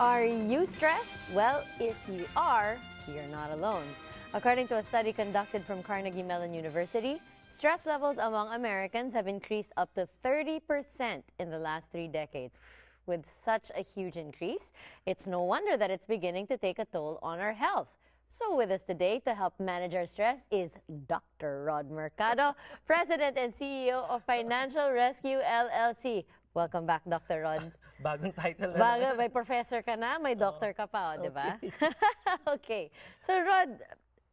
Are you stressed? Well, if you are, you're not alone. According to a study conducted from Carnegie Mellon University, stress levels among Americans have increased up to 30% in the last 3 decades. With such a huge increase, it's no wonder that it's beginning to take a toll on our health. So with us today to help manage our stress is Dr. Rod Mercado, President and CEO of Financial Rescue LLC. Welcome back, Dr. Rod. Bagong title. Bago, may professor ka na, may doctor ka pa, di ba? Okay. So, Rod,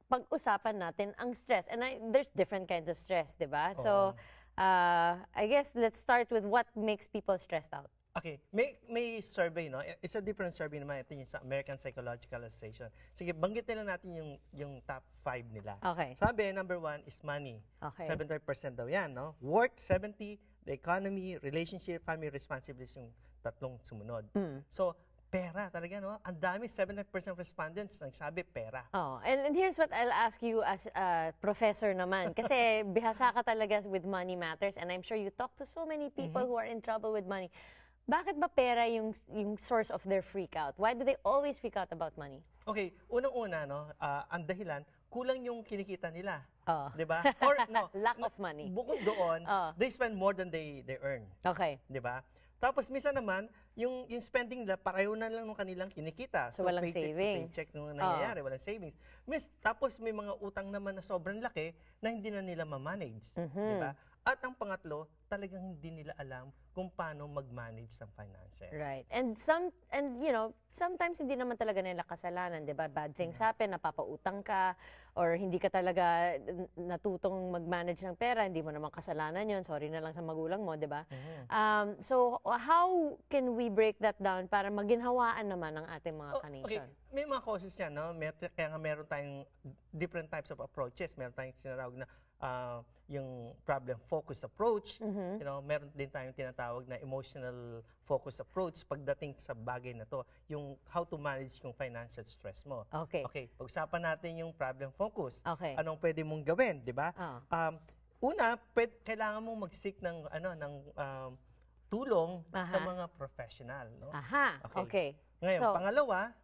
pag-usapan natin ang stress. And there's different kinds of stress, di ba? So, I guess let's start with what makes people stressed out. Okay. May survey, no? It's a different survey naman. Ito yung sa American Psychological Association. Sige, banggit nila natin yung top 5 nila. Okay. Sabi, number 1 is money. Okay. 70% daw yan, no? Work, 70%. The economy, relationship, family responsibilities yung tatlong sumunod. So, pera talaga, no? Ang dami, 70% respondents nagsabi pera. Oh, and here's what I'll ask you as a professor naman. Kasi bihasa ka talaga with money matters and I'm sure you talk to so many people who are in trouble with money. Bakit ba pera yung source of their freak out? Why do they always freak out about money? Okay, unang-una, no, ang dahilan, kulang yung kinikita nila. Oh. 'Di ba? Or no, lack of money. Bukod doon, they spend more than they earn. Okay. 'Di ba? Tapos minsan naman, yung spending nila pareho na lang ng kanilang kinikita. So walang paycheck savings. Paycheck nung nangyayari, walang savings. Tapos may mga utang naman na sobrang laki na hindi na nila ma-manage, 'di ba? At ang pangatlo, talagang hindi nila alam kung paano mag-manage ng finances. Right. And you know, sometimes hindi naman talaga nila kasalanan, 'di ba? Bad things happen, napapautang ka or hindi ka talaga natutong mag-manage ng pera, hindi mo naman kasalanan 'yon. Sorry na lang sa magulang mo, 'di ba? So how can we break that down para maginhawaan naman ang ating mga kanation? Okay. May mga causes yan, no? Kaya nga meron tayong different types of approaches. Meron tayong sinatawag na yung problem-focused approach. You know, meron din tayong tinatawag na emotional focus approach pagdating sa bagay na to, yung how to manage yung financial stress mo. Okay. Okay, pag-usapan natin yung problem focus. Okay. Anong pwede mong gawin, 'di ba? Una, kailangan mong mag-seek ng tulong sa mga professional, no? Okay. Ngayon, pangalawa,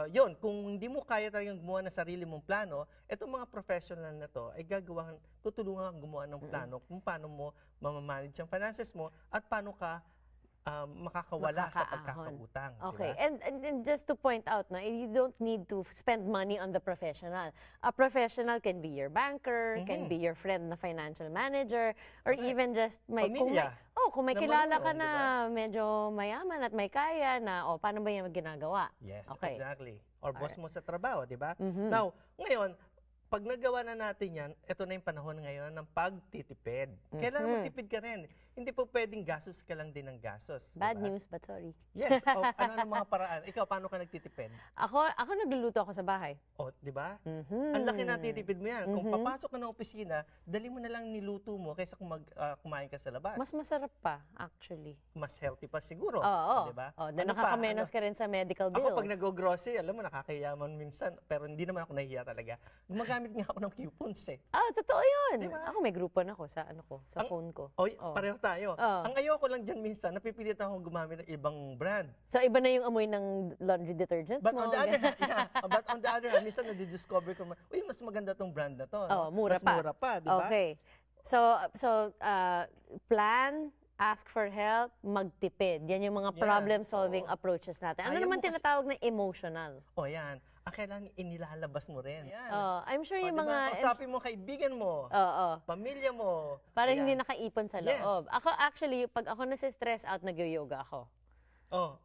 yun, kung hindi mo kaya talagang gumawa ng sarili mong plano, itong mga professional na to ay tutulungan kang gumawa ng plano kung paano mo mamamanage ang finances mo at paano ka makakawala sa pagkakautang. Okay. Diba? And just to point out, no, you don't need to spend money on the professional. A professional can be your banker, can be your friend na financial manager, or even just pamilya. Kung may kilala ka na medyo mayaman at may kaya na, paano ba yung ginagawa? Yes, okay. Exactly. Or boss mo sa trabaho, di ba? Now, ngayon, pag nagawa na natin yan, ito na yung panahon ngayon ng pagtitipid. Kailangan magtipid ka rin. Hindi po pwedeng gastos ka lang din ng gastos. Bad news, but sorry. Yes. Ano ng mga paraan? Ikaw, paano ka nagtitipid? Ako nagluluto ako sa bahay. Di ba? Ang laki na titipid mo yan. Kung papasok ka ng opisina, dali mo na lang niluto mo kaysa kung kumain ka sa labas. Mas masarap pa, actually. Mas healthy pa siguro. Di ba? Nakakamenos ka rin sa medical bills. Ako pag nag-grocery, alam mo, nakakayaman minsan. Pero hindi naman ako nahiya talaga. Gumagamit nga ako ng coupons eh. Totoo yun. Diba? Ako may grupo na ako sa phone ko. Pareho tayo. Ang ayoko lang dyan minsan, napipilit ako gumamit ng ibang brand. So iba na yung amoy ng laundry detergent But mo? on the other hand, minsan nadidiscover ko, mas maganda tong brand na to. Mura pa, di ba? Okay. So plan, ask for help, magtipid. Yan yung mga problem-solving approaches natin. Ano naman tinatawag na emotional? Yan. Ang kailangan inilalabas mo rin. Yan. I'm sure yung mga... Kausapin mo kaibigan mo, pamilya mo. Para hindi nakaipon sa loob. Ako actually, pag ako nasi-stress out, nag-yoga ako.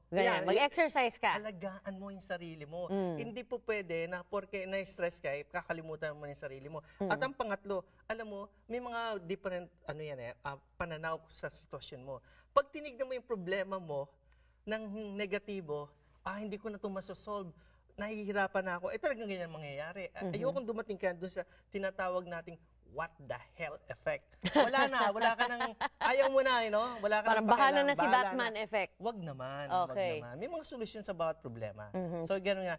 Ganyan, mag-exercise ka. Alagaan mo yung sarili mo. Hindi po pwede na porke na-stress ka, kakalimutan mo yung sarili mo. At ang pangatlo, alam mo, may mga different pananaw sa sitwasyon mo. Pag tinignan mo yung problema mo ng negatibo, hindi ko na ito masosolve, nahihirapan na ako, talagang ganyan mangyayari. Ayokong dumating ka doon sa tinatawag nating what the hell effect. Wala ka nang, ayaw mo na, wala ka parang bahala na si Batman effect. Wag naman, okay. Wag naman. May mga solusyon sa bawat problema. So, gano'n nga,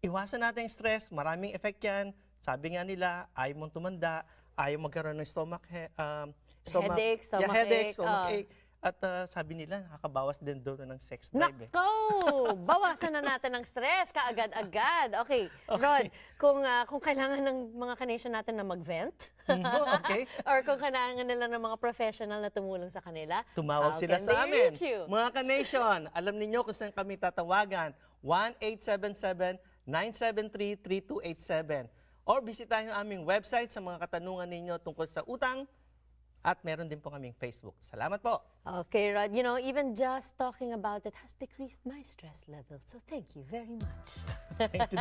iwasan natin yung stress, maraming effect yan. Sabi nga nila, ayaw mong tumanda, ayaw magkaroon ng stomach headache, stomach ache. At sabi nila, nakakabawas din daw ng sex drive. Nako! Bawasan na natin ang stress kaagad-agad. Okay, Rod, kung kailangan ng mga ka-nation natin na mag-vent, Okay. or kung kailangan nila ng mga professional na tumulong sa kanila, Tumawag how sila can sa they amin. reach you? Mga ka-nation, alam niyo kung saan kami tatawagan. 1-877-973-3287. Or bisitahin ang aming website sa mga katanungan ninyo tungkol sa utang. At meron din po kaming Facebook. Salamat po. Okay, Rod, even just talking about it has decreased my stress level. So thank you very much. Thank you.